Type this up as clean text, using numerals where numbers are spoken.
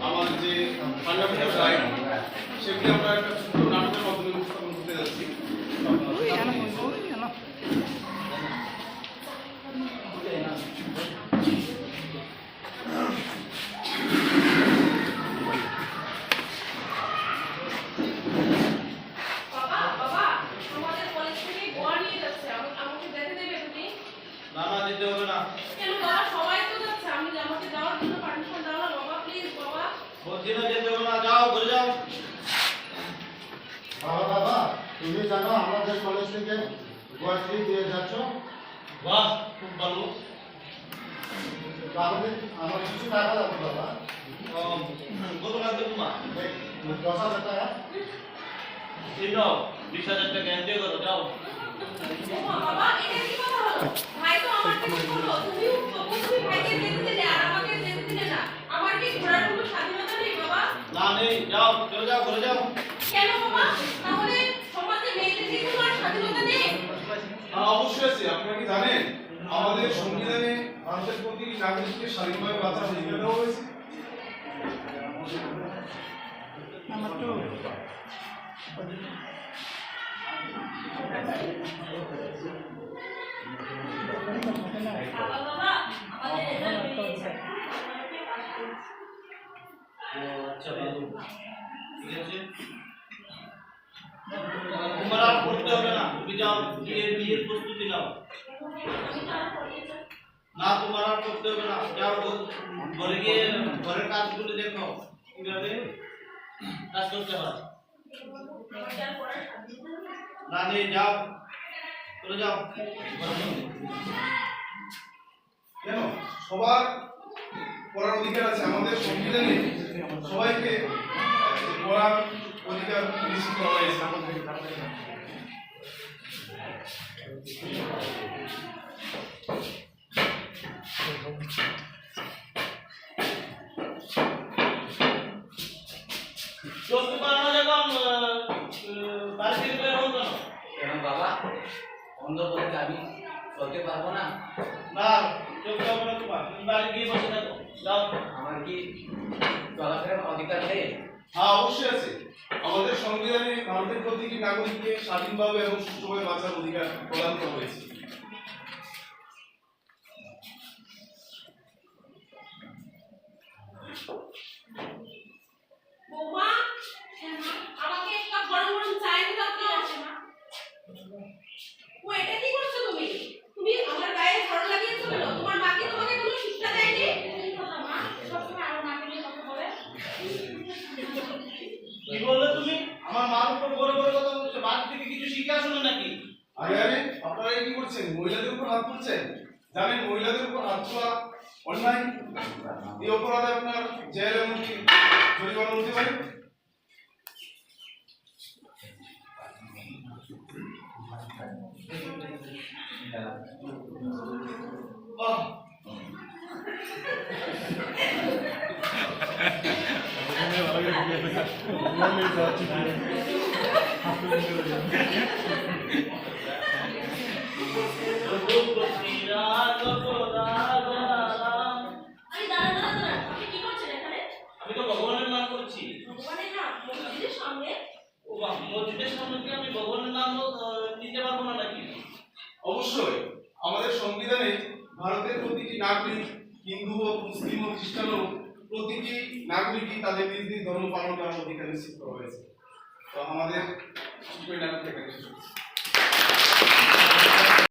আমার যে fundamental right সেগুলি আমরা একটা ছোট নাটকের মাধ্যমে উপস্থাপন করতে যাচ্ছি। না না দিতে হবে না। কেন বাবা সবাই তো যাচ্ছে, আমি আমাকে যাওয়ার জন্য পারমিশন দাও না বাবা, প্লিজ বাবা। বলছি না যেতে হবে না, যাও ঘুরে যাও। বাবা তুমি জানো আমাদের কলেজ থেকে গোয়া ট্রিপ দিয়ে যাচ্ছ? বাহ খুব ভালো। আমার কিছু টাকা লাগবে বাবা। কত লাগবে তোমার? 10,000 টাকা। এই নাও 20,000 টাকা এনজয় করো, যাও। বাবা এটা কি কথা হলো? ভাই তো আমার কাছে বললো তুমি ভাইকে যেতে দিলে আর আমাকে যেতে দিলে না। আমার কি ঘোরার কোনো স্বাধীনতা নেই বাবা? না নেই, যাও চলে যাও ঘুরে যাও। কেন বাবা? তাহলে সমাজে মেয়েদের কি কোনো আর স্বাধীনতা নেই? অবশ্যই আছে। আপনারা কি জানেন আমাদের সংবিধানে ভারতের প্রতিটি নাগরিককে স্বাধীনভাবে বাঁচার অধিকার দেওয়া হয়েছে? Number 2. বাবা আমাদের রেজাল্ট বেরিয়েছে। আচ্ছা ভালো, ঠিক আছে। তোমার আর পড়তে হবে না, তুমি যাও গিয়ে বিয়ের প্রস্তুতি নাও। না তোমার আর পড়তে হবে না, যাও ঘরে গিয়ে ঘরের কাজগুলো দেখো কিভাবে কাজ করতে হয়। না নেই, যাও চলে যাও। কেন সবার পড়ার অধিকার আছে আমাদের সংবিধানে, সবাইকে পড়ার অধিকার নিশ্চিত করা হয়েছে। চলতে পারো না যখন বাড়ি থেকে বের হতো না। কেন বাবা অন্ধ বলে আমি চলতে পারবো না? না চলতে হবে না তোমার, তুমি বাড়ি গিয়ে বসে থাকো, যাও। আমার কি চলাফেরার অধিকার নেই? হ্যাঁ অবশ্যই আছে। আমাদের সংবিধানে ভারতের প্রতিটি নাগরিককে স্বাধীনভাবে এবং সুষ্ঠুভাবে বাঁচার অধিকার প্রদান করা হয়েছে। বৌমা আমাকে এক কাপ গরম গরম চা এনে দাও তো। ও এটা কি করছো তুমি? তুমি আমার গায়ে ঝড় লাগিয়েছো কেন? তোমার মা কি তোমাকে কোনো শিক্ষা দেয়নি? মা সবসময় আমার মাকে নিয়ে কথা বলে। কি বললে তুমি? আমার মার উপর বড় বড় কথা বলছো, বাড়ি থেকে কিছু শিখে আসো না নাকি? আরে আরে আপনারা কি করছেন? মহিলাদের উপর হাত তুলছেন। জানেন মহিলাদের উপর হাত তোলা অন্যায়। এই অপরাধে আপনার জেল এমনকি জরিমানা হতে পারে। বাহ আপনি কি করছেন এখানে? আমি তো ভগবানের নাম করছি। ভগবানের নাম মসজিদের সামনে? ও বাহ, মসজিদের সামনে কি আমি ভগবানের নাম নিতে পারবো না নাকি? অবশ্যই। আমাদের সংবিধানে ভারতের প্রতিটি নাগরিক, হিন্দু হোক, মুসলিম হোক, খ্রিস্টান হোক, প্রতিটি নাগরিকই তাদের নিজ নিজ ধর্ম পালন করার অধিকার নিশ্চিত করা হয়েছে। তো আমাদের নাটক থেকে